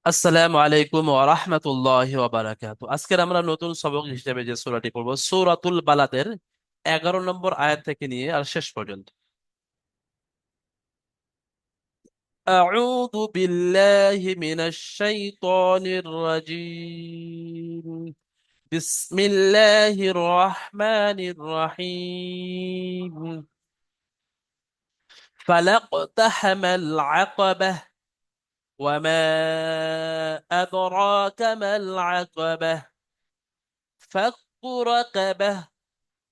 আসসালামু আলাইকুম ওয়া রাহমাতুল্লাহি ওয়া বারাকাতুহু। আজকের আমরা নতুন সবক হিসেবে যে সূরাটি পড়ব সূরাতুল বালাদের 11 নম্বর আয়াত থেকে নিয়ে আর শেষ পর্যন্ত। আউযু বিল্লাহি মিনাশ শাইতানির রাজীম। বিসমিল্লাহির রাহমানির রাহিম। ফালাকতাহামাল আকাবাহ ওয়া মা আদরাকা মাল আকাবাহ ফাক্কু রাকাবাহ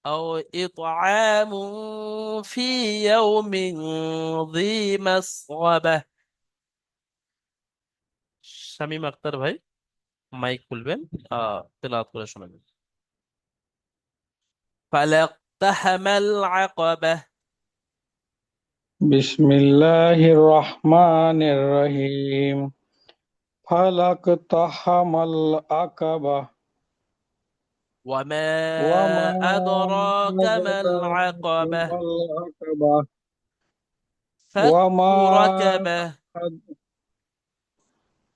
أو إطعام في يوم ذي مسغبة। শামীম আক্তার ভাই মাইক খুলবেন, তেলাওয়াত করে শোনাবেন। فلاقتحم العقبة. বিসমিল্লাহির রহমানির রহিম। ফালাকতাহামাল আকাবা وما ওয়া মা أدراك ما আদরাকা العقبة মাল আকাবা فك ওয়া মা ركبة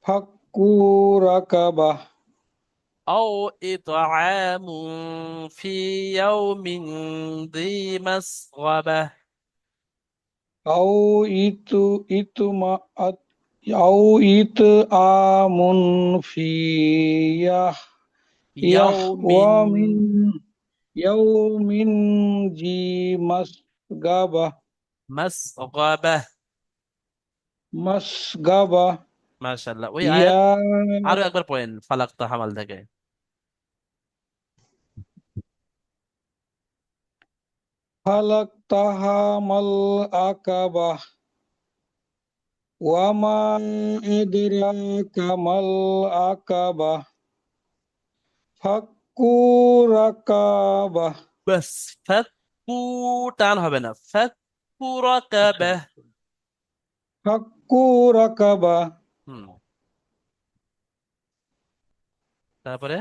ফাক্কু রাকাবা أو إطعام في يوم ذي مسغبة. আও ইতু ইতুমা আত আও ইত আমুন ফিয়াহ ইয়াহ يوم ওয়া মিন ইয়াউমিন জি মাসগাবা مسغبة. মাসগাবা মাশাআল্লাহ, ওই আয়াত ইয়া আরো একবার পড়েন ফালাক্তা হামাল থেকে। ফালাকতাহামাল আকাবাহ ওয়া মা আদরাকা মাল আকাবাহ ফাক্কু রাকাবাহ ব্যাস, ফাক্কু টান হবে না, ফাক্কু আচ্ছা রাকাবাহ। ফাক্কু রাকাবাহ হুম, তারপরে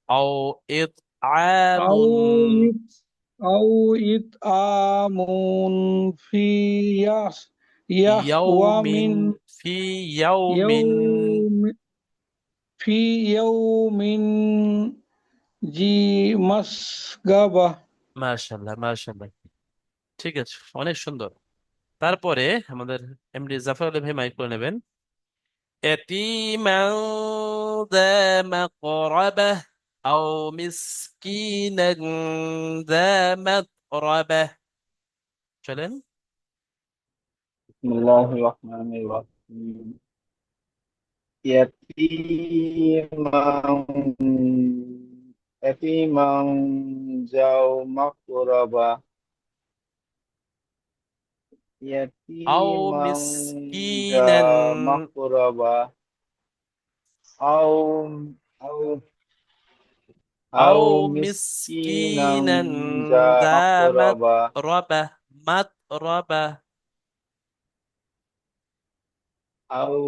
আও আও ইতআমুন ইত আও ইত আমুন ফি ইয়াস ইয়াহওয়া ইয়াউমিন মিন ফি ইয়াউমিন। ইয়াউম ফি ইয়াউমিন জি মাসগাবা মাশাআল্লাহ মাশাআল্লাহ, ঠিক আছে, অনেক সুন্দর। তারপরে আমাদের এমডি জাফর আলী ভাই মাইক করে নেবেন। يتيما ذا مقربة أو مسكينا ذا متربة. চলেন। বিসমিল্লাহির রহমানির রহিম। ইয়াতীমাম ইয়াতীমাম যাও মাকরাবা أو ইয়াতীমাম যা مسكينا মাকরাবা আও আও আও أو মিসকিনাম مسكينا যা ذا মাকরাবা متربة متربة. আও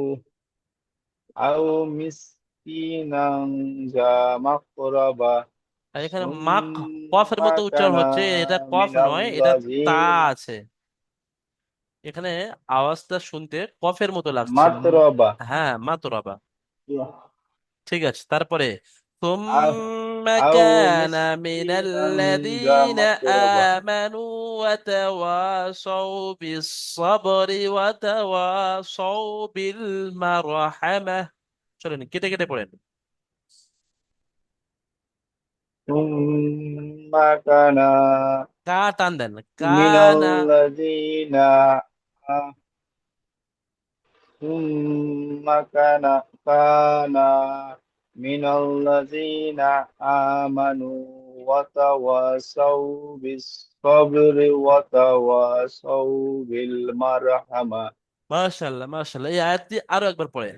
আও মিসকিনাম যা মাকরাবা আর এখানে মাক কফের সুম্মা মতো উচ্চারণ কানা হচ্ছে, এটা কফ নয়, এটা তা মিনাল্লাযিন আছে। এখানে আওয়াজটা শুনতে কফের মতো লাগছে। মাতরবা হ্যাঁ, মাতরবা। ঠিক আছে, তারপরে আও ثم আও كان من মিসকিনান যা الذين মাতরবা آمنوا وتواصوا بالصبر وتواصوا بالمرحمة. চলেন কেটে কেটে পড়েন। সুম্মা কানা কা টান দেন, কানা। মিনাল্লাযিনা সুম্মা কানা মিনাল্লাযিনা আমানু ওয়া তাওয়াসাউ বিস-সাবরি ওয়া তাওয়াসাউ বিল মারহামা মাশাআল্লাহ মাশাআল্লাহ, এই আয়াতটি আরো একবার পড়েন।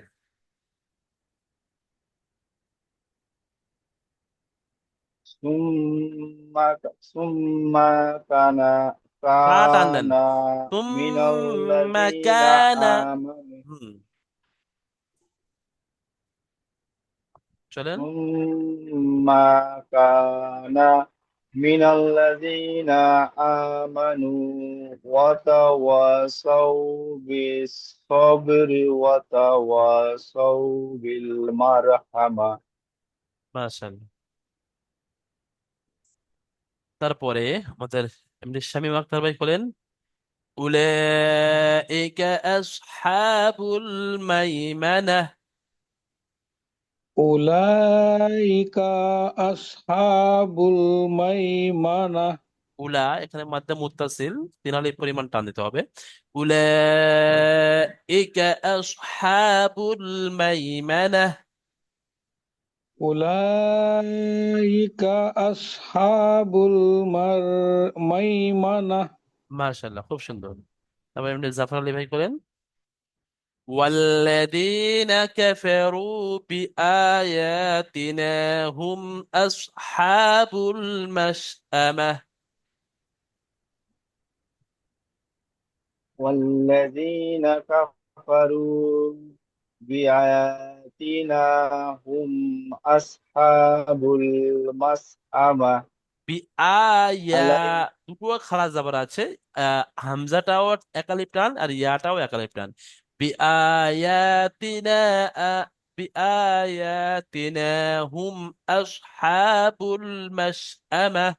সুম্মা কানা কা টান দেন, কানা ثم মিনাল্লাযিনা كان। আমানু হুম, চলেন। সুম্মা কানা من الذين آمنوا وتواصوا بالصبر وتواصوا بالمرحمة. মাশাআল্লাহ। তারপরে আমাদের এমনি শামীম আখতার ভাই বলেন, উলাইকা আসহাবুল মাইমানাহ। উলাইকা আসহাবুল মাইমানা। উলা এখানে মাধ্যম মুত্তাসিল, তিন আলিফ পরিমাণ টান দিতে হবে। উলাইকা আসহাবুল মাইমানাহ। উলাইকা আসহাবুল মাইমানা। মাশাআল্লাহ, খুব সুন্দর। তারপর এমনি জাফর আলী ভাই বলেন, والذين كفروا بآياتنا هم أصحاب المشأمة. والذين كفروا بآياتنا هم أصحاب المسأمة. বিআয়া, عليهم দুটো খাড়া জাবার আছে। হামজাটাও একালিপ টান আর ইয়াটাও একালিপ টান। বিআয়াতিনা, বিআয়াতিনা হুম আসহাবুল মাশআমা।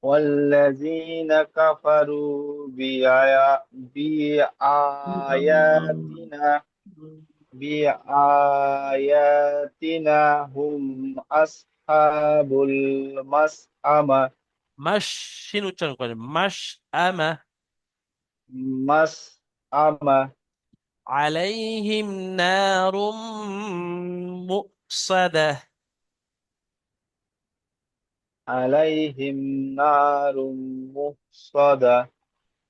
والذين كفروا بآياتنا هم أصحاب المسأمة. মাসিন উচ্চারণ করেন, মাশআমা। مسأمة. আলাইহিম নারুম মুসাদাহ। عليهم نار مؤصدة.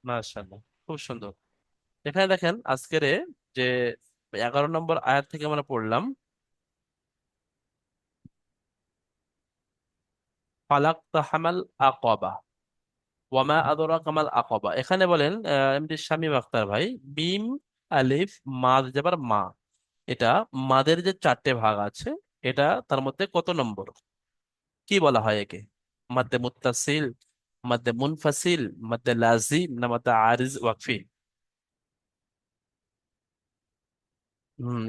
মাশাআল্লাহ, খুব সুন্দর। এখানে দেখেন আজকের যে 11 নম্বর আয়াত থেকে আমরা পড়লাম, ফালাক তাহামাল আকাবা, ওয়ামা আদরাকা মাল আকাবা। এখানে বলেন এমডি শামীম আখতার ভাই, মিম, আলিফ, মাদ যাবার মা, এটা মাদের যে চারটে ভাগ আছে, এটা তার মধ্যে কত নম্বর, কি বলা হয় একে? মাদ্দে মুত্তাসিল, মাদ্দে মুনফাসিল, মাদ্দে লাজিম, না মাদ্দে আরিজ ওয়াকফি?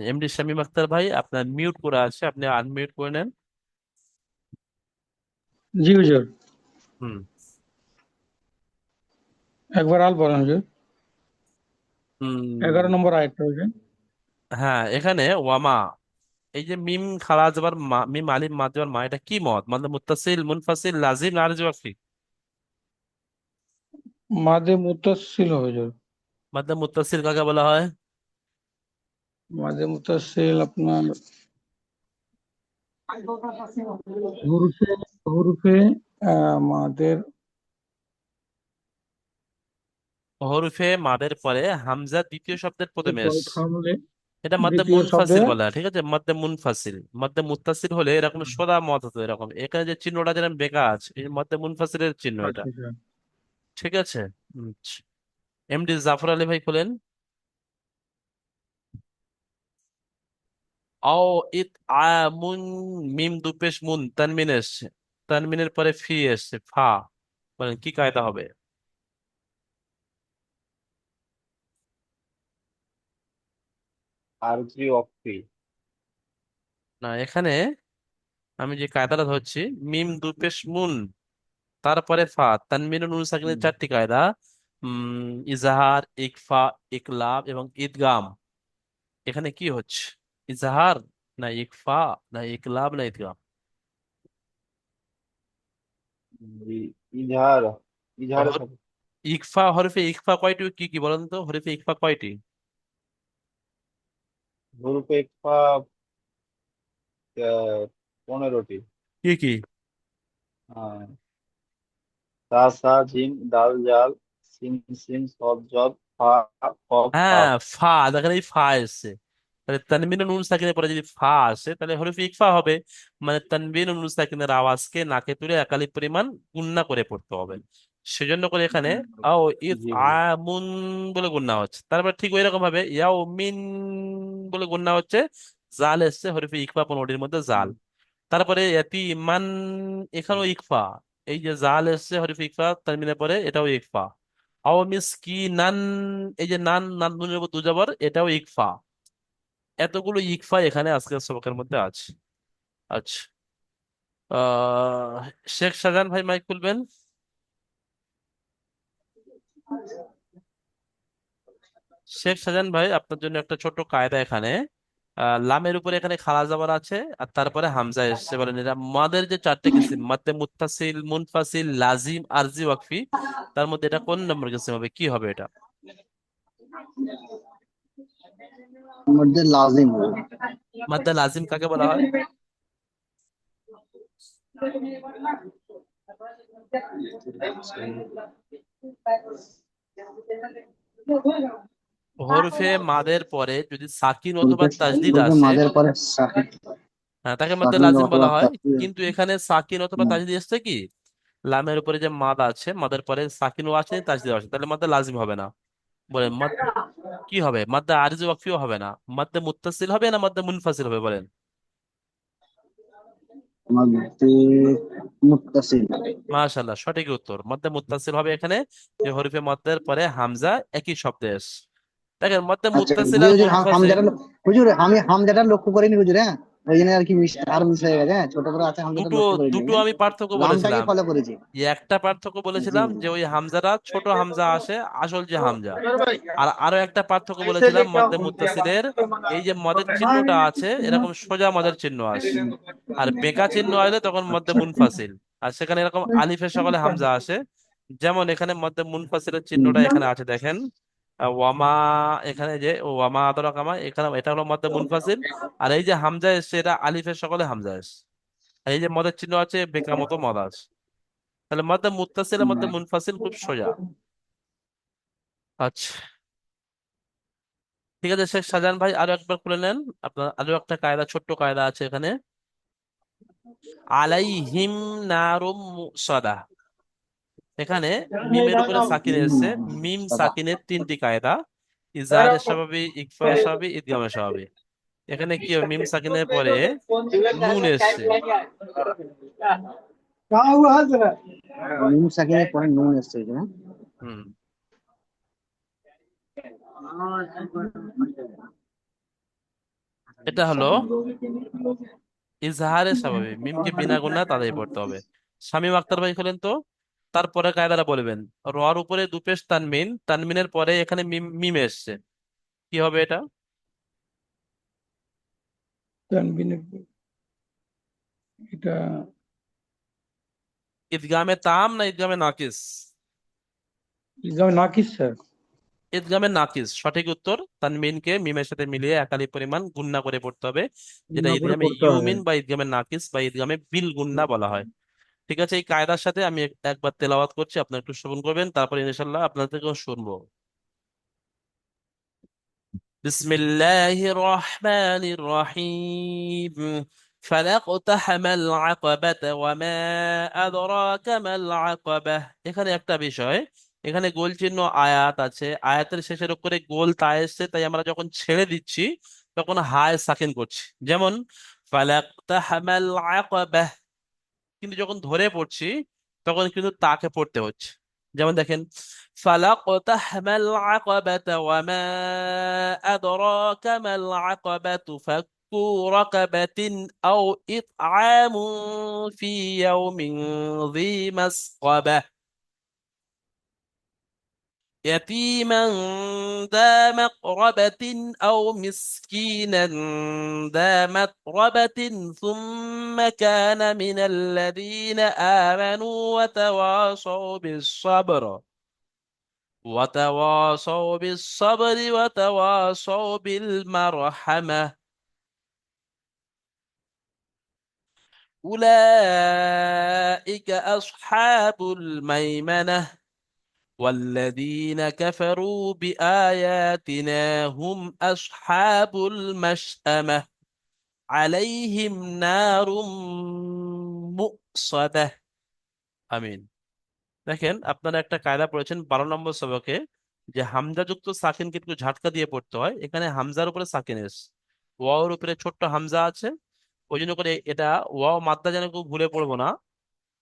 এমডি শামীম আখতার ভাই, আপনার মিউট করা আছে, আপনি আনমিউট করে নেন। জি হুজুর, হুম। একবার আল বলেন হুজুর। হুম, 11 নম্বর আয়াতটা হুজুর। হ্যাঁ, এখানে ওয়ামা, এই যে মিম খাড়া যাবার মা, মিম আলিফ মাদ যাবার মা, এটা কি মত? মানে মুত্তাসিল, মুনফাসিল, লাজিম, না আরজি ওয়াকফি? মাদে মুতাসসিল হুজুর। মাদ্দা মুত্তাসিল কাকে বলা হয়? মাদে মুতাসসিল আপনার হুরুফে হুরুফে মাদের হরফে মাদের পরে হামজা দ্বিতীয় শব্দের প্রথমে পরে এসে, থামলে এটা মাদ্দা দ্বিতীয় শব্দে। মুনফাসিল বলা হয়, ঠিক আছে? মাদ্দা মুনফাসিল, মাদ্দা মুত্তাসিল হলে এরকম সোদা মত হতো এরকম, এখানে যে চিহ্নটা যেরকম বেঁকা আছে, এই মাদ্দা মুনফাসিলের চিহ্ন এটা, আচ্ছা আচ্ছা। ঠিক আছে? এমডি জাফর আলী ভাই খোলেন। আও ইত আমুন, মিম দুপেশ মুন, তানমিন এসছে, তানমিনের পরে ফি এসছে, ফা, বলেন কি কায়দা হবে? আরজি অফি। না, এখানে আমি যে কায়দাটা ধরছি, মিম দুপেশ মুন, তারপরে ফা, তানমিন নুন সাকিনের চারটি কায়দা, ইজাহার, ইকফা, ইকলাব এবং ইদগাম। এখানে কি হচ্ছে, ইজাহার না ইকফা না ইকলাব না ইদগাম? ইজহার, ইজহারের হর- সাথে। ইকফা, হরফে ইকফা কয়টি, কি কি বলেন তো, হরফে ইকফা কয়টি? হুরুফে ইকফা 15টি। কি কি? তা, সা, জিম, দাল, জাল, সিন, সিন, সদ, জদ, ফা, কফ, হ্যাঁ, কাফ। ফা, দেখেন এই ফা এসছে, তাহলে তানবিন ও নুন সাকিনের পরে যদি ফা আসে তাহলে হরফে ইকফা হবে। মানে তানবিন ও নুন সাকিনের আওয়াজকে নাকে তুলে একালি পরিমাণ গুণনা করে পড়তে হবে। সেজন্য করে এখানে আও ইত জি জি। আমুন বলে গুণনা হচ্ছে, তারপর ঠিক ওই রকম ভাবে ইয়াও মিন বলে গুণনা হচ্ছে। জাল এসছে হরফে ইকফা 15টির মধ্যে জাল। তারপরে ইয়াতীমান, এখানেও ইকফা। এই যে জাল এসছে হরফ ইকফা তানবিনের পরে, এটাও ইকফা। আও মিসকিনান, এই যে নান, নান নুনের উপর দুজাবার, এটাও ইকফা। এতগুলো ইকফা এখানে আজকের সবকের মধ্যে আছে। আচ্ছা, আহ শেখ শাহজাহান ভাই মাইক খুলবেন। শেখ শাহজাহান ভাই, আপনার জন্য একটা ছোট্ট কায়দা এখানে। লামের উপরে এখানে খালা জাবার আছে, আর তারপরে হামজা এসছে, বলেন এরা মাদের যে চারটে কিসিম, মাদ্দে মুত্তাসিল, মুনফাসিল, লাজিম, আরজি, ওয়াকফি, তার মধ্যে এটা কোন নম্বর কিসিম হবে, কি হবে এটা? মধ্যে লাজিম হবে। মাদ্দা লাজিম কাকে বলা হয়? হরফে মাদের পরে যদি সাকিন অথবা বলতে তাজদিদ বলতে আসে, মাদের পরে সাকিব, হ্যাঁ, তাকে মাদ্দে সাকিব লাজিম অথবা বলা হয়। তাসদীদ। কিন্তু এখানে সাকিন অথবা তাজদিদ এসছে কি, লামের উপরে যে মাদ আছে, মাদের পরে সাকিনও আছে, তাজদিদ আছে, তাহলে মাদ্দা লাজিম হবে না। বলেন কি হবে? মাদ্দা আরজি ওয়াকফিও হবে না, মাদ্দা মুত্তাসিল হবে না মাদ্দা মুনফাসিল হবে, বলেন। মধ্যে মুত্তাসিল। মাশাআল্লাহ, সঠিক উত্তর, মাদ্দা মুত্তাসিল হবে এখানে। যে হরফে মাদ্দার পরে হামজা একই শব্দে এস, দেখেন মাদ্দা আচ্ছা মুত্তাসিল জি আর হুজুর, মুনফাসিল, হামজাটা হুজুর আমি হামজাটা লক্ষ্য করিনি হুজুর, হ্যাঁ ওই জন্য আর কি আর মিস হয়ে গেছে, হ্যাঁ ছোট করে আছে হামজাটা দুটো লক্ষ্য করিনি দুটো হ্যাঁ। আমি পার্থক্য লামটাকে বলেছিলাম। ফলো করেছি। এই একটা পার্থক্য জি বলেছিলাম যে ওই হামজাটা ছোট হামজা আসে, আসল যে হামজা। আর আরো একটা পার্থক্য বলেছিলাম, মধ্যে মুত্তাসিলের এই যে মদের চিহ্নটা আছে, এরকম সোজা মদের চিহ্ন আসে। আর বেঁকা চিহ্ন আসলে তখন মধ্যে মুনফাসিল। আর সেখানে এরকম আলিফের সকালে হামজা আসে। যেমন এখানে মধ্যে মুনফাসিলের চিহ্নটা এখানে আছে, দেখেন। ওয়ামা, এখানে যে ওয়ামা আদরা কামা, এখানে এটা হলো মধ্যে মুনফাসিল। আর এই যে হামজা এসছে, এটা আলিফের সকালে হামজা এসছে। আর এই যে মদের চিহ্ন আছে, বেঁকা মতো মদ আছে। তাহলে মধ্যে মুত্তাসিলের মধ্যে মুনফাসিল খুব সোজা। আচ্ছা, ঠিক আছে শেখ শাহজাহান ভাই, আরো একবার খুলে নেন। আপনার আরো একটা কায়দা, ছোট্ট কায়দা আছে এখানে। আলাইহিম নারুম মুসাদা, এখানে মিমের উপরে সাকিন এসেছে। মিম সাদা। সাকিনের তিনটি কায়দা: ইজহারের স্বাভাবিক, ইকফার স্বাভাবিক, ইদগামের স্বাভাবিক। এখানে কি হবে, মিম সাকিনের পরে নুন এসছে। নুন সাকিনের পরে নুন এসছে এই যে, হ্যাঁ? হুম, এটা হলো ইজহারের স্বাভাবিক, মিমকে বিনা গুণা তাদের পড়তে হবে। শামীম আখতার ভাই খোলেন তো, তারপরে কায়দাটা বলবেন। রর উপরে দুপেশ তানমিন, তানমিনের পরে এখানে মিম মিম এসছে, কি হবে এটা? তানবিনের এটা ঈদগামে তাম না ঈদগামে নাকিস? ইসলামে নাকিস স্যার। ঈদগামে নাকিস সঠিক উত্তর। তানমিনকে মিমের সাথে মিলিয়ে একালি পরিমাণ গুণনা করে পড়তে হবে, যেটা না করে ঈদগামে পড়তে হবে। ইউমিন বা ঈদগামে নাকিস বা ঈদগামে বিল গুণনা বলা হয়। ঠিক আছে, এই কায়দার সাথে আমি একবার তেলাওয়াত করছি, আপনার একটু শ্রবণ করবেন, তারপর ইনশাল্লাহ আপনার থেকেও শুনবো। بسم الله الرحمن الرحيم. فلاقتحم العقبة وما أدراك ما العقبة. এখানে একটা বিষয়, এখানে গোল চিহ্ন আয়াত আছে, আয়াতের শেষের উপরে গোল তা এসছে, তাই আমরা যখন ছেড়ে দিচ্ছি তখন হায় সাকিন করছি। যেমন ফালাকতাহামাল আকাবাহ, কিন্তু যখন ধরে পড়ছি তখন কিন্তু তাকে পড়তে হচ্ছে। যেমন দেখেন, ফালাকতাহামাল আকাবাতা ওয়ামা আদরাকা মাল আকাবাতু ফাক্কু রাকাবাতিন আও ইতআমুন ফি ইয়াউমিন যী মাসগাবাহ يتيما ذا مقربة أو مسكينا ذا متربة ثم كان من الذين آمنوا وتواصوا بالصبر وتواصوا بالمرحمة. أولئك أصحاب الميمنة والذين كفروا بآياتنا هم أصحاب المشأمة عليهم نار مؤصدة। আমিন। দেখেন, আপনারা একটা কায়দা পড়েছেন 12 নম্বর সবকে, যে হামজা যুক্ত সাকিনকে একটু ঝাটকা দিয়ে পড়তে হয়। এখানে হামজার উপরে সাকিন এস, ওয়াওর উপরে ছোট্ট হামজা আছে, ওই জন্য করে এটা ওয়াও মাদ্দা যেন কেউ ভুলে পড়বো না।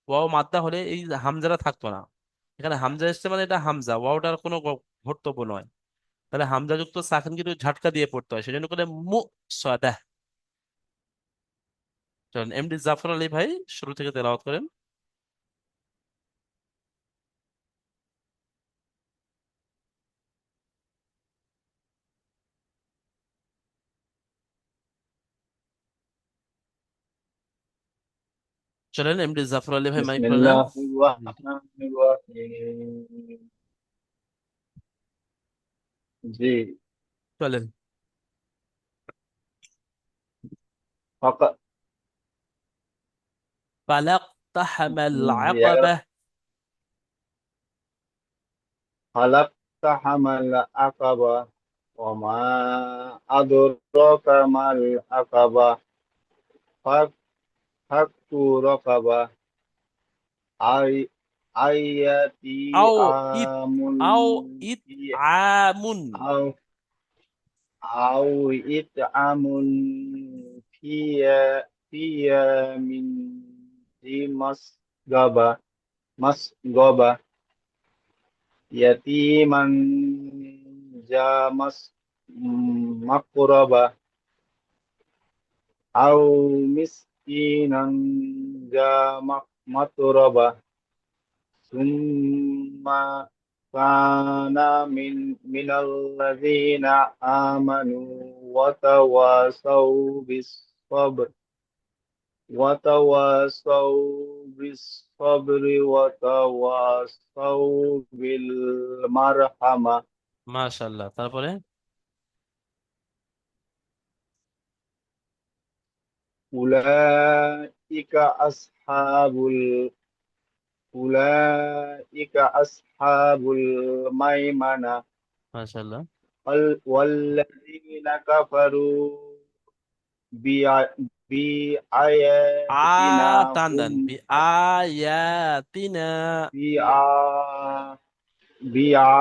ওয়াও মাদ্দা হলে এই হামজাটা থাকতো না। এখানে হামজা এসছে মানে এটা হামজা, ওয়াওটার কোনো ধর্তব্য নয়। তাহলে হামজা যুক্ত সাকিন কিন্তু ঝাটকা দিয়ে পড়তে হয়, সেজন্য করে মু সাদা। চলেন এমডি জাফর আলী ভাই শুরু থেকে তেলাওয়াত করেন। চলেন এমডি জাফর আলী ভাই মাইক بسم খুলে নেন। الله জি, الرحمن الرحيم. জি. চলেন। فق- فلاقتحم জি, এগারো. العقبة. خلقت حمل العقبة وما أدراك ما العقبة فك رقبة أي أياتي أو إت آمل أو في إطعام. أو أو إطعام في في من ذي مسغبة يتيما ذا مقربة أو مسكينا ذا متربة ثم كان من الذين آمنوا وتواصوا بالصبر وتواصوا بالمرحمة. মাশাআল্লাহ, তারপরে? أولئك أصحاب أولئك أصحاب الميمنة মাশাআল্লাহ। والذين كفروا بآ- আ بآياتنا টান দেন, هم বি আয়াতিনা। بآ- بآياتنا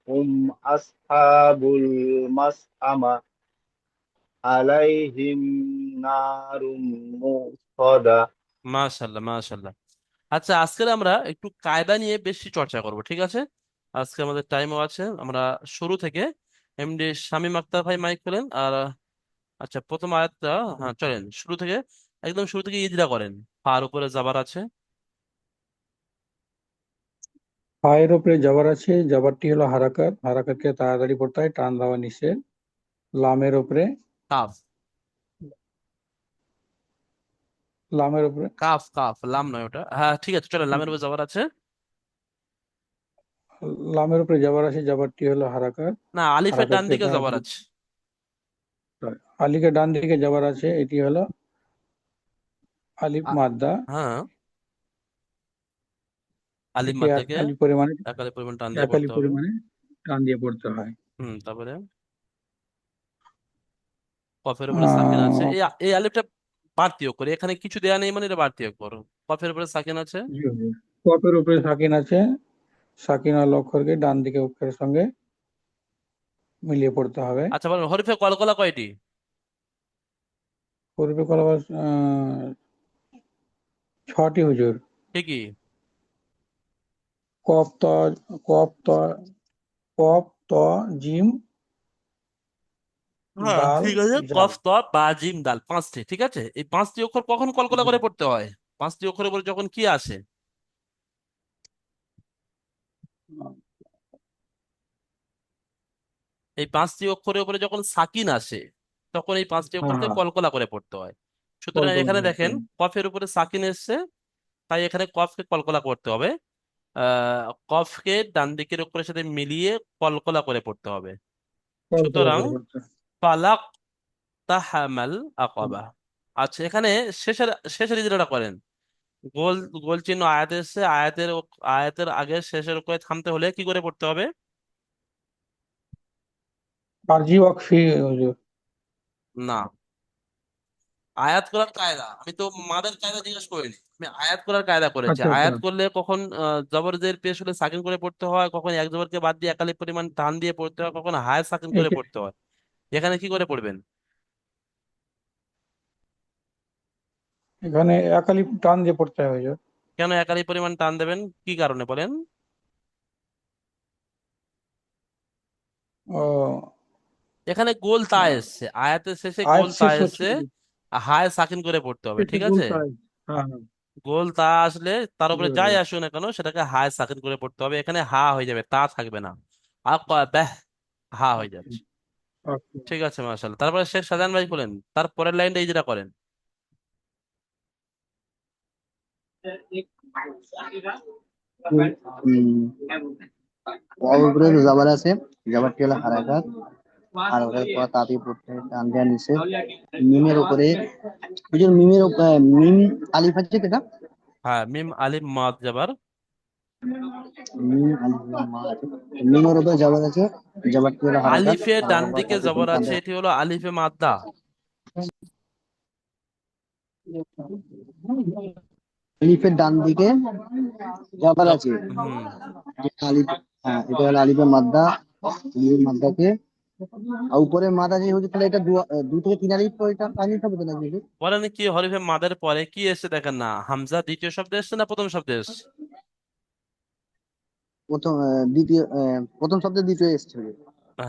هم أصحاب المشأمة عليهم نار مؤصدة. মাশাআল্লাহ, মাশাআল্লাহ। আচ্ছা, আজকে আমরা একটু কায়দা নিয়ে বেশি চর্চা করব, ঠিক আছে? আজকে আমাদের টাইমও আছে। আমরা শুরু থেকে এমডি শামীম আক্তার ভাই মাইক করেন। আর আচ্ছা, প্রথম আয়াতটা, হ্যাঁ চলেন শুরু থেকে, একদম শুরু থেকে ইজরা করেন। ফার উপরে জাবার আছে। ফায়ের উপরে জবর আছে, জবরটি হলো হারাকাত, হারাকাতকে তাড়াতাড়ি পড়তে হয়, টান দেওয়া নিষেধ। লামের উপরে, কাফ। লামের উপরে, কাফ কাফ, লাম নয় ওটা। হ্যাঁ ঠিক আছে, চলেন লামের উপরে জাবার আছে। লামের উপরে জবর আছে, জবরটি হলো হারাকাত, না, আলিফের ডান হারাকাতকে দিকে জবর তাড়াতাড়ি আছে। পড়তে হয়। আলিকে ডান দিকে জবর আছে, এটি হলো আলিফ আ- মাদ্দা। হ্যাঁ, আলিফ একে এক মাদ্দাকে আলিফ পরিমাণে, একালি পরিমাণ টান দিয়ে এক পড়তে আলিফ হবে। পরিমাণে টান দিয়ে পড়তে হয়। তারপরে কফের উপরে সাকিন আছে। আহ এই এই আলিফটা বাড়তি অক্ষর, এখানে কিছু দেয়া নেই মানে এটা বাড়তি অক্ষর। কফের উপরে সাকিন আছে। জি হুজুর। কফের উপরে সাকিন আছে, সাকিন আল অক্ষরকে ডান দিকে অক্ষরের সঙ্গে মিলিয়ে পড়তে হবে। আচ্ছা বলেন, হরিফে কলকলা কয়টি? পূর্বে কলবার ছটি হুজুর। ঠিকই। কফ ত, কফ ত, কফ ত, জিম, হ্যাঁ দাল, ঠিক আছে, জাল। কফ ত বা জিম দাল, পাঁচটি। ঠিক আছে, এই পাঁচটি অক্ষর কখন কলকলা জি। করে পড়তে হয়? পাঁচটি অক্ষরের উপরে যখন কি আসে, এই পাঁচটি অক্ষরের উপরে যখন সাকিন আসে, তখন এই পাঁচটি হ্যাঁ অক্ষরকে হ্যাঁ, কলকলা করে পড়তে হয়। সুতরাং কলকলা এখানে করতে দেখেন, হবে। কফের উপরে সাকিন এসছে, তাই এখানে কফকে কলকলা করতে হবে। কফকে ডান দিকের অক্ষরের সাথে মিলিয়ে কলকলা করে পড়তে হবে। কলকলা সুতরাং করে পড়তে হবে। ফালাক তাহামাল আকাবা। আচ্ছা, এখানে শেষের শেষের ইজরাটা করেন। গোল গোল চিহ্ন আয়াত এসছে, আয়াতের আগে শেষের অক্ষরে থামতে হলে কি করে পড়তে হবে? আরজি ওয়াকফি হুজুর। না, আয়াত করার কায়দা আমি তো মাদের কায়দা জিজ্ঞেস করিনি, আমি আয়াত করার কায়দা করেছি। আচ্ছা আচ্ছা। আয়াত করলে কখন জবর জের পেশ হলে সাকিন করে পড়তে হয়, কখন এক জবরকে বাদ দিয়ে একালি পরিমাণ টান দিয়ে পড়তে হয়, কখন হায় সাকিন করে একে পড়তে হয়। এখানে কি করে পড়বেন? এখানে একালি টান দিয়ে পড়তে হবে হুজুর। কেন একালি পরিমাণ টান দেবেন, কি কারণে বলেন? ও, এখানে গোল তা এসছে, আয়াতের শেষে আয়াত গোল তা শেষ হচ্ছে, এসছে, হায় সাকিন করে পড়তে হবে, শেষে ঠিক আছে? বলতে হয়। হ্যাঁ হ্যাঁ, গোল তা আসলে তার উপরে বুঝতে যাই পেরেছি। আসুক না কেন সেটাকে হায় সাকিন করে পড়তে হবে, এখানে হা হয়ে যাবে, তা থাকবে না। ব্যাহ, হা হয়ে যাচ্ছে। ওকে। ঠিক আছে মাশাআল্লাহ, তারপরে শেখ শাহজাহান ভাই বলেন, তারপরের লাইনটা এই যেটা করেন। ওর উপরে জবর আছে, জবরটি হলো হারাকাত, হারাকাতের পর তাড়াতাড়ি পড়তে হয়, টান দেওয়া নিষেধ। মিমের উপরে, হুজুর মিমের মিম আলিফ আছে কেটা? হ্যাঁ, মিম আলিফ মাদ জাবার। মিম আলিফ লাম মা আছে, মিমের উপরে জবর আছে, জবরটি হলো হারাকাত, আলিফে ডান হারাকাতের পর দিকে তাড়াতাড়ি জবর টান আছে, দেওয়া। এটি হলো আলিফে মাদ্দা। আলিফের ডান দিকে জবর আছে, হুম, এটা আলিফ, হ্যাঁ এটা হলো আলিফের মাদ্দা, আলিফের মাদ্দাকে, আর উপরে মাদ আছে হুজুর, তাহলে এটা দুই থেকে তিন আলিফ, তো এটা আলিফ হবে তো নাকি হুজুর? বলেন কি হরিফে মাদের পরে কি এসছে দেখেন না, হামজা দ্বিতীয় শব্দে এসছে না প্রথম শব্দে এসছে? প্রথম প্রথম শব্দের দ্বিতীয় এসছে হুজুর।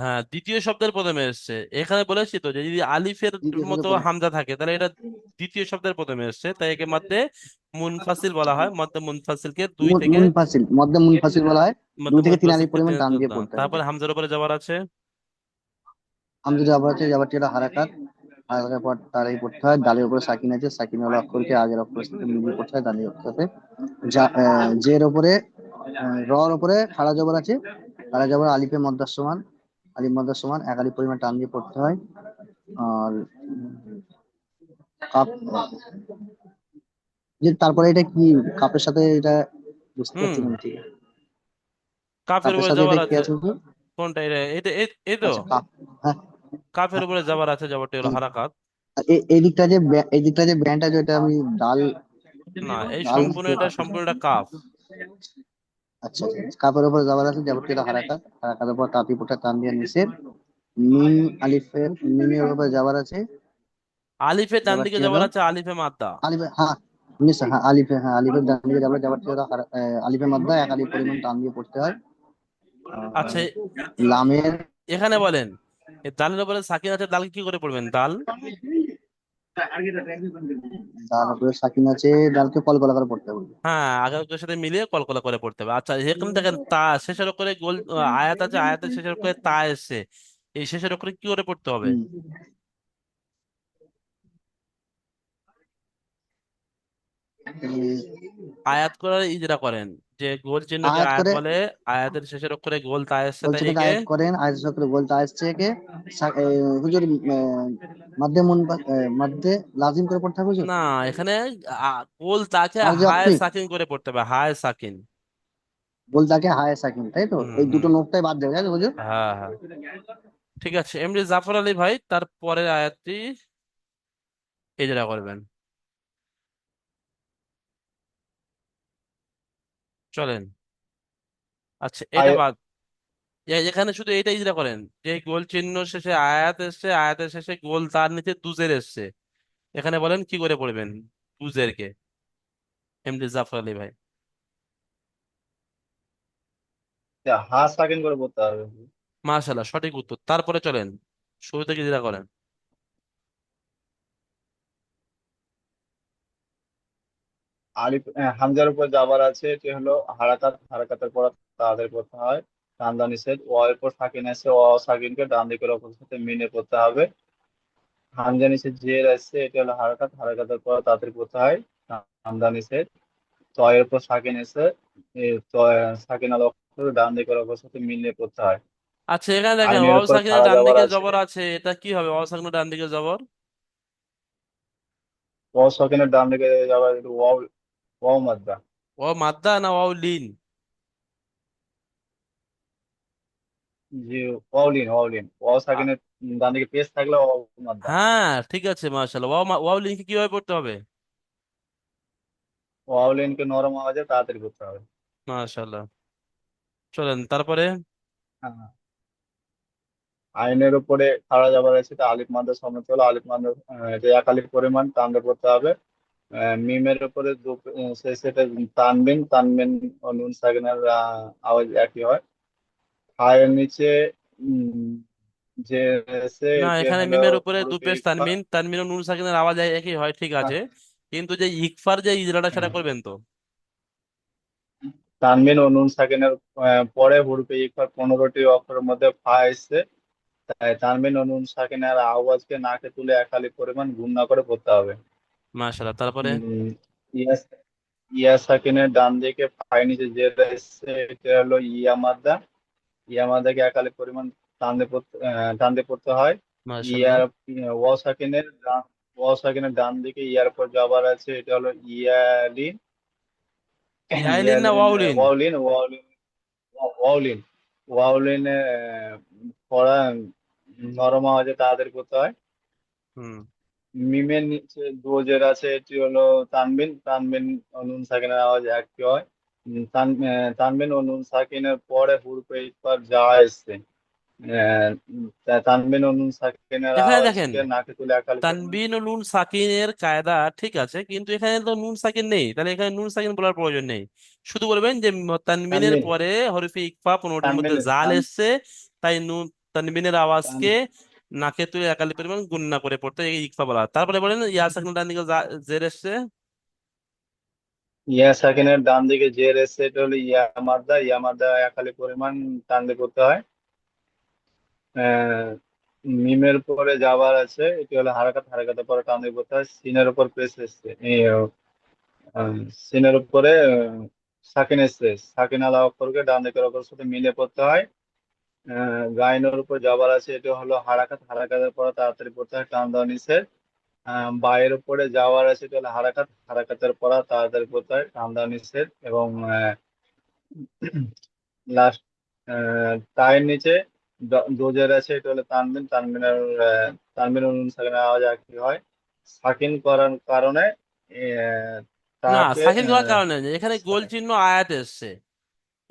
হ্যাঁ, দ্বিতীয় শব্দের প্রথমে এসছে। এখানে বলেছি তো যে যদি আলিফের দ্বিতীয় শব্দের মতো প্রথম, হামজা থাকে তাহলে এটা দ্বিতীয় শব্দের প্রথমে এসছে, তাই একে মধ্যে মুনফাসিল বলা হয়। মধ্যে মুনফাসিলকে দুই থেকে মুনফাসিল, মধ্যে মুনফাসিল বলা হয়, দুই মধ্যে থেকে তিন আলিফ মুনফাসিলকে পরিমাণ তিন টান দিয়ে পড়তে হয়। তারপরে হামজার উপরে যাওয়ার আছে। হামজা জাবার আছে, জাবারটি হলো হারাকাত, হারাকাতের পর তারাই পড়তে হয়। দালের উপরে সাকিন আছে, সাকিন হলো অক্ষরকে আগের অক্ষরের সাথে মিলিয়ে পড়তে হয়, দালের অক্ষরকে। জের উপরে, রর উপরে খাড়া জবর আছে, খাড়া জবর আলিফে মদ্দার সমান, আলিফ মদ্দার সমান এক আলিফ পরিমাণ টান দিয়ে পড়তে হয়। আর কাপ, যে তারপরে এটা কি, কাপের সাথে এটা বুঝতে হুম, পারছি না আমি ঠিক। কাফের কাপের উপরে সাথে যাবার এটা কি আছে। আছে বলতো? কোনটা এটা? এটা এই তো আচ্ছা কাপ, হ্যাঁ কাফের হ্যাঁ উপরে যাবার আছে, যাবারটি হলো হ্যাঁ। হারাকাত। আর এই দিকটা যে এই দিকটা যে ব্যান্ড আছে, ওটা আমি ডাল, না, এই ডাল, সম্পূর্ণটা কাফ। আচ্ছা আচ্ছা, কাপের উপরে যাবার আছে, যাবতীয় হলো হারাকাত, হারাকাতের পর তাঁতি পুটা টান দিয়ে নিষেধ। মিম আলিফের, মিমের উপরে যাবার আছে, আলিফের ডান দিকে যাবারটি হলো যাবার আছে আলিফে মাদ্দা। আলিফে, হ্যাঁ নিশ্চয়, হ্যাঁ আলিফে, হ্যাঁ আলিফের ডান দিকে যাবার, যাবারটি হলো আলিফের মধ্যে এক আলিফ পরিমাণ টান দিয়ে পড়তে হয়। আচ্ছা, আর লামের, এখানে বলেন এই দালের উপরে সাকিন আছে, দাল কি করে পড়বেন দাল? ডাল উপরে সাকিন আছে, ডালকে কলকলা করে পড়তে হবে। হ্যাঁ, আগের অক্ষরের সাথে মিলিয়ে কলকলা করে পড়তে হবে। আচ্ছা, এখানে দেখেন তা শেষের অক্ষরে গোল আয়াত আছে, আয়াতের শেষের অক্ষরে তা এসছে, এই শেষের অক্ষরে কি করে পড়তে হবে? হুম। আয়াত করার যেটা করেন, যে গোল চিহ্নকে আয়াত আয়াত করে, বলে, আয়াতের শেষের অক্ষরে গোল তা এসছে তাই বলছে তো একে। আয়াত করেন, আয়াত চক্র বলতে আসছে কে, হুজুর মাধ্যে মুন, মাধ্যে লাজিম করে পড়তে হবে হুজুর। না, এখানে গোল তাকে মাঝে হায় অক্তি, সাকিন করে পড়তে হবে, হায় সাকিন। বল তাকে হায় সাকিন, তাই তো, হুম, এই হুম, দুটো নোকটাই বাদ দেবে, তাই তো হুজুর? হ্যাঁ, হ্যাঁ, ঠিক আছে। এমডি জাফর আলী ভাই, তার পরের আয়াতটি এই যেটা করবেন, চলেন। আচ্ছা, এটা আয় বাদ, এখানে শুধু এইটাই যেটা করেন, যে গোল চিহ্ন শেষে আয়াত এসছে, আয়াতের শেষে গোল তার নিচে দুজের এসছে, এখানে বলেন কি করে পড়বেন দুজেরকে, এমডি জাফর আলী ভাই। হা সেকেন্ড করে পড়তে হবে। মাশাআল্লাহ, সঠিক উত্তর। তারপরে চলেন, শুরু থেকে যেটা করেন। আলিফ হামজার উপর যাবার আছে, এটি হলো হারাকাত, হারাকাতের পর তাদের পড়তে হয়, টান্দা নিষেধ। ও এর পর সাকিন আছে, ও সাকিনকে ডান দিকের অক্ষরের সাথে মিলে পড়তে হবে। হামজা নিষেধ জের আছে, এটি হলো হারাকাত, হারাকাতের পর তাদের পড়তে হয়, টান্দা নিষেধ। ত এর পর সাকিন আছে, সাকিন আল অক্ষর ডান দিকের অক্ষরের সাথে মিলে পড়তে হয়। আচ্ছা, এখানে দেখেন আইনের ওয়াও উপর সাকিনের খাড়া ডান যাবার দিকে আছে, জবর আছে, এটা কি হবে ওয়াও সাকিনের ডান দিকে জবর? ও সাকিনের ডান দিকে যাবার একটু ওয়াও, ওয়াও মাদ্দা। ও মাদ্দা না ওয়াও লিন? জি, ওয়াওলিন, ওয়াওলিন, ওয়াও সাকিনের ডান দিকে পেশ থাকলে ওয়াও মাদ্দা। হ্যাঁ, ঠিক আছে মাশাআল্লাহ, ওয়াও লিনকে কিভাবে পড়তে হবে? ওয়াওলিনকে নরম আওয়াজে তাড়াতাড়ি করতে হবে। মাশাআল্লাহ, চলেন তারপরে। হ্যাঁ, আইনের উপরে খাড়া যাবার আছে, তা আলিফ মাদ্দা সমেত হলো, আলিফ মাদ্দা এটা এক আলিফ পরিমাণ টানতে করতে হবে। মিমের উপরে সেই সেটে তানবিন, তানবিন ও নুন সাকিনের আওয়াজ একই হয়। হায়ের নিচে উম, যে রয়েছে না, এটি এখানে হলো মিমের উপরে দু হরফে পেশ ইকফা। তানমিন, তানমিন ও নুন সাকিনের আওয়াজ একই হয়, ঠিক আছে, কিন্তু যে ইকফার যে ইজরাটা সেটা করবেন তো। তানবিন ও নুন সাকিনের পরে হরফে ইকফার 15টি অক্ষরের মধ্যে ফা এসছে, তাই তানবিন ও নুন সাকিনের আওয়াজকে নাকে তুলে এক আলিফ পরিমাণ গুণনা করে পড়তে হবে। মাশাআল্লাহ, তারপরে? উম, ইয়া ইয়া সাকিনের ডান দিকে ফাই নিচে যে রয়েছে এটা হলো ইয়া মাদ্দা। ইয়া মাদ্দাকে এক আলিফ পরিমাণ টান দিয়ে পড়তে হয়। মাশাআল্লাহ। ইয়ার ওয়াও সাকিনের ডান দিকে ইয়ার পর যাবার আছে, এটা হলো ইয়ালিন। ইয়াইলিন না ইয়ালিন ওয়াউলিন? ওয়াউলিন ওয়াউলিন ওয়াউলিন ওয়াউলিনে পড়া নরম আওয়াজে তাড়াতাড়ি করতে হয়। হুম। মিমের নিচে দোজের আছে, এটি হলো তানবিন, তানবিন ও নুন সাকিনের আওয়াজ একই হয়। তানবিন ও নুন সাকিনের পরে হুরফে ইকফার যা এসছে, তানবিন ও নুন সাকিনের এখানে দেখেন, আওয়াজকে নাকে তুলে একালি পরিমাণ। তানবিন ও নুন সাকিনের কায়দা ঠিক আছে, কিন্তু এখানে তো নুন সাকিন নেই, তাহলে এখানে নুন সাকিন বলার প্রয়োজন নেই। শুধু বলবেন যে তানবিনের তানবিন পরে হরফে ইকফা 15টির মধ্যে তানবিন জাল তান এসছে, তাই নুন, তানবিনের আওয়াজকে তান- নাকে তুলে একালি পরিমাণ গুণনা করে পড়তে এই ইকফা বলা হয়। তারপরে বলেন ইয়া সাকিন ডান দিকে জের এসছে। ইয়া সাকিনের ডান দিকে যে এসছে এটা হলো ইয়া মাদ্দা। ইয়া মাদ্দা একালি পরিমাণ টান দিয়ে করতে হয়। আহ, মিমের পরে যাবার আছে, এটি হলো হারাকাত, হারাকাতের পরে টান দিয়ে করতে হয়। সিনের উপর পেশ এসছে, সিনের উপরে সাকিন এসছে, সাকিন আলা অক্ষরকে ডান দিকের অক্ষরের সাথে মিলে পড়তে হয়। গাইনের উপর যাবার আছে, এটা হলো হারাকাত, হারাকাতের পরে তাড়াতাড়ি পড়তে হয়, টান দেওয়া নিষেধ। বায়ের উপরে যাওয়ার আছে, এটা হলো হারাকাত, হারাকাতের পরে তাড়াতাড়ি পড়তে হয়, টান দেওয়া নিষেধ। এবং লাস্ট টায়ের নিচে দোজের আছে, এটা হলো তানবিন, তানবিনের তানবিন ও নুন সাকিনের আওয়াজ একই হয়। সাকিন করার কারণে আহ, না, তাকে সাকিন করার কারণে নেই, এখানে গোল চিহ্ন আয়াত এসছে,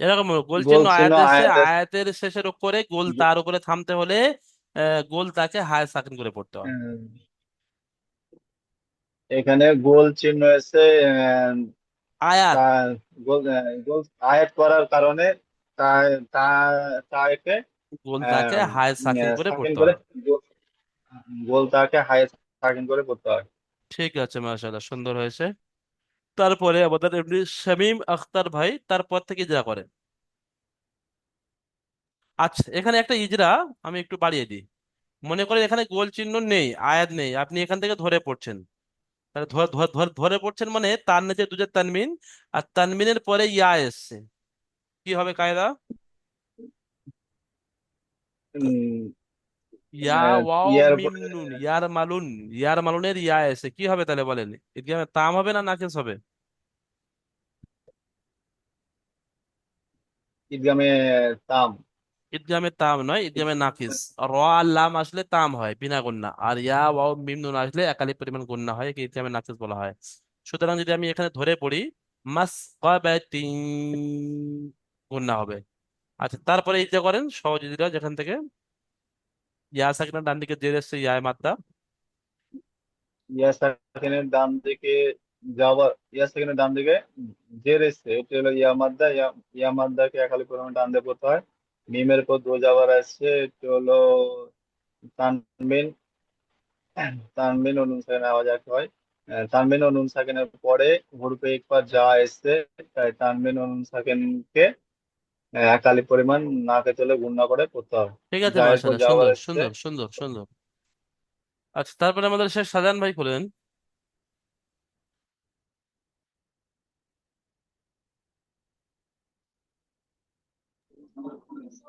এরকম গোল গোল চিহ্ন চিহ্ন আয়াত এসছে, আয়াতে আয়াতের শেষের উপরে গোল, তার উপরে থামতে হলে গোল তাকে হায় সাকিন করে পড়তে হয়। এখানে গোল চিহ্ন এসে তা আয়াত, গোল আয়াত করার কারণে তা তা তাকে গোল তাকে হায় সাকিন করে সাকিন পড়তে করে হয়। গোল তাকে হাই সাকিন করে করতে হয়। ঠিক আছে, মাশাআল্লাহ, সুন্দর হয়েছে। তারপরে আমাদের এমনি শামীম আখতার ভাই তারপর থেকে ইজরা করেন। আচ্ছা, এখানে একটা ইজরা আমি একটু বাড়িয়ে দিই। মনে করেন এখানে গোল চিহ্ন নেই, আয়াত নেই, আপনি এখান থেকে ধরে পড়ছেন, তাহলে ধরে পড়ছেন মানে তার নিচে দুজের তানমিন, আর তানমিনের পরে ইয়া এসছে, কি হবে কায়দা? উম, ইয়া ওয়াও ইয়ার মিম উপরে নুন ইয়ার মালুন, ইয়ার মালুনের ইয়া এসে কি হবে তাহলে বলেন? ইদগামে তাম হবে না নাকিস হবে? ঈদগামে তাম। ইদগামে তাম নয়, ইদগামে নাকিস। র আর লাম আসলে তাম হয় বিনা গুণনা, আর ইয়া ওয়াও মিম নুন আসলে একালি পরিমাণ গুণনা হয়, একে ইদগামে নাকিস বলা হয়। সুতরাং যদি আমি এখানে ধরে পড়ি, মাসকাবাতিন, গুণনা হবে। আচ্ছা, তারপরে ইজরা করেন সহজ ইজরা, যেখান থেকে ইয়া সাকিনা ডান দিকে জের এসছে, ইয়া মাদ্দা। ইয়া সাকিনের ডান দিকে যাওয়ার, ইয়া সাকিনের ডান দিকে জের এসছে, এটা হলো ইয়া মাদ্দা। ইয়া মাদ্দাকে একালি পরিমাণ টান দিয়ে পড়তে হয়। মিমের পর দো যাবার আসছে, এটা হলো তানবিন, তানবিন ও নুন সাকিনের আওয়াজ এক হয়। তানবিন ও নুন সাকিনের পরে হরফে ইকফা যা এসছে, তাই তানবিন ও নুন সাকিনকে এক আলিফ পরিমাণ নাকে তুলে গুণনা করে পড়তে হবে। ঠিক আছে, জায়ের পর মাশাআল্লাহ, যাবার সুন্দর এসছে। সুন্দর সুন্দর সুন্দর। আচ্ছা, তারপরে আমাদের শেখ শাহজাহান ভাই খুলেন।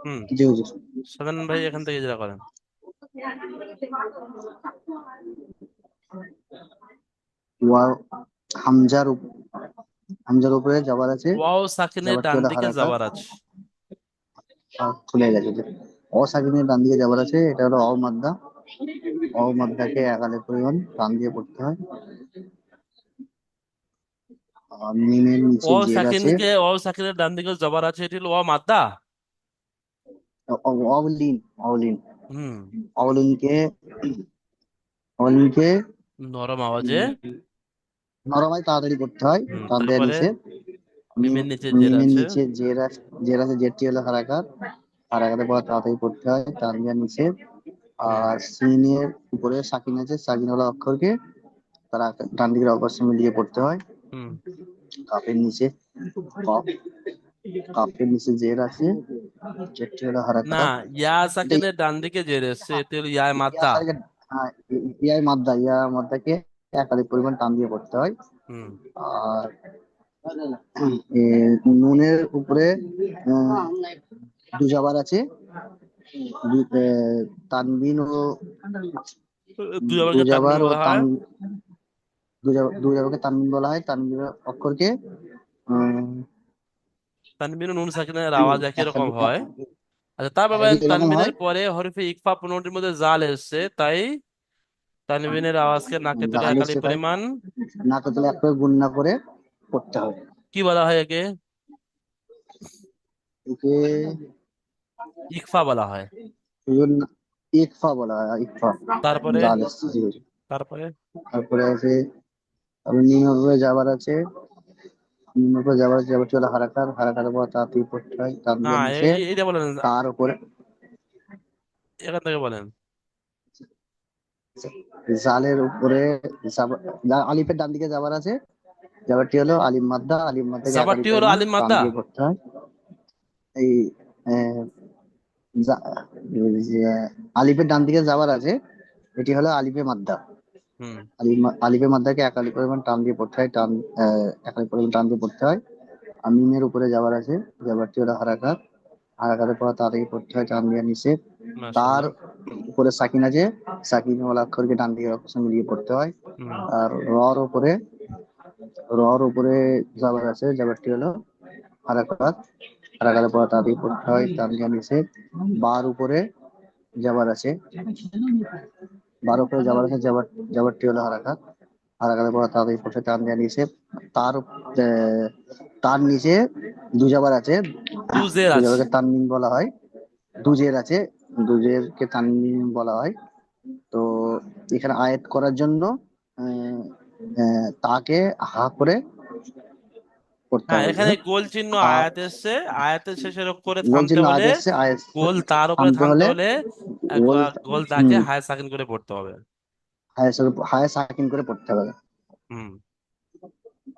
হুম। জি হুজুর। শাহজাহান ভাই এখান থেকে ইজরা করেন। ওয়া হামজার হামজার উপরে যাবার আছে, ওয়াও সাকিনের যাবারটি ডান হলো দিকে হারাকাত। যাবার আছে। খুলে গেছে যে অসাকিনের ডান দিকে যাবার আছে, এটা হলো অ মাদ্দা। অ মাদ্দাকে একালে পরিমাণ টান দিয়ে পড়তে হয়। আর মিমের নিচে জের আছে, ওয়াও সাকিনের ডান দিকে যাবার আছে, এটি হলো ওয়া মাদ্দা। অলিন অলিন হুম। অলিনকে অলিনকে নরম আওয়াজে নরমাই তাড়াতাড়ি পড়তে হয়, টান দেওয়া তারপরে নিষেধ। মিমের নিচে জের মিমের আছে। নিচে জের আছে, জেরটি হলো হারাকাত, হারাকাতের পর তাড়াতাড়ি পড়তে হয়, টান দেওয়া নিষেধ। হুম আর সিনের উপরে সাকিন আছে, সাকিন হলো অক্ষরকে তারা ডান দিকের অক্ষর সঙ্গে মিলিয়ে পড়তে হয়। হুম কাপের নিচে কফ, কাপের নিচে জের আছে, জেরটি হলো না, হারাকাত। ইয়া এটা সাকিনের ডান দিকে জের এসছে, এতে হলো ইয়া ইয়া মাদ্দা। সারিকে, হ্যাঁ, ইয়া মাদ্দাকে একাধিক পরিমাণ টান দিয়ে পড়তে হয়। হুম আর এ, নুনের উপরে আহ, দুজাবার আছে, তানবিন ও দুই আবারকে তানবিন দুজাবার ও বলা হয়। দুজাবারকে তানবিন বলা হয়। তানবিন অক্ষরকে উম, তানবিন ও নুন সাকিনের আওয়াজ একই রকম একাধিক হয়। আচ্ছা, তারপর বলেন একই রকম তানবিনের হয়। পরে হরফে ইকফা 15টির মধ্যে জাল এসছে, তাই তানবিনের আওয়াজকে নাকে তুলে জাল একালি এসছে তাই পরিমাণ নাকে তুলে এক করে গুণনা করে পড়তে হবে। কি বলা হয় একে? একে ইকফা বলা হয়। ইকফা বলা হয়, ইকফা। তারপরে জাল এসছে, জি, জি। তারপরে তারপরে আছে, তারপরে নিম্নভাবে যাবার আছে, নিম্নভাবে যাবার আছে, যাবারটি হলো হারাকার, হারাকারের পর তাড়াতাড়ি পড়তে হয়, টান না, দিয়ে নিচে। এইটা বলেন, তার উপরে এখান থেকে বলেন। জালের উপরে আলিফের ডান দিকে যাবার আছে, যাবারটি হলো আলিম মাদ্দা, আলিম মাদ্দাকে একালি জাবারটি হলো পরিমাণ আলিম টান মাদ্দা। দিয়ে পড়তে হয়। এই আহ, জা- এই যে আলিফের ডান দিকে যাবার আছে, এটি হলো আলিফে মাদ্দা। হুম আলিফে মাদ্দাকে একালি পরিমাণ টান দিয়ে পড়তে হয়, একালি পরিমাণ টান দিয়ে পড়তে হয়। আর মিমের উপরে যাবার আছে, যাবারটি হলো হারাকাত, হারাকাতের পর তাড়াতাড়ি পড়তে হয়, টান দিয়ে নিচে। তার মাশাআল্লাহ। উপরে সাকিন আছে, সাকিন ওয়ালা অক্ষরকে ডান দিকে অক্ষর সঙ্গে মিলিয়ে পড়তে হয়। হুম আর রর উপরে যাবার আছে, যাবারটি হলো হারাকাত, হারাকাতের পর তাড়াতাড়ি পড়তে হয়, টান দিয়ে নিচে। বার উপরে যাবার আছে, বার উপরে যাবার আছে, যাবারটি হলো হারাকাত, হারাকাতের পর তাড়াতাড়ি পড়তে হয়, টান দিয়ে নিচে। তার তার নিচে দুজাবার আছে, দুজের আছে। দুজাবারকে তানমিন বলা হয়। দুজের আছে, দুজেরকে তানমিন বলা হয়। তো এখানে আয়াত করার জন্য আহ, তাকে হা করে পড়তে হ্যাঁ, হবে। এখানে গোল চিহ্ন আর আয়াত এসছে, আয়াতের শেষের অক্ষরে গোল থামতে চিহ্ন হলে, আয়াত এসছে, আয়াত গোল তার উপরে থামতে থামতে হলে হলে গোল, গোল দাকে হম, হায় সাকিন করে পড়তে হবে। হায়া সাকিন করে পড়তে হবে। হুম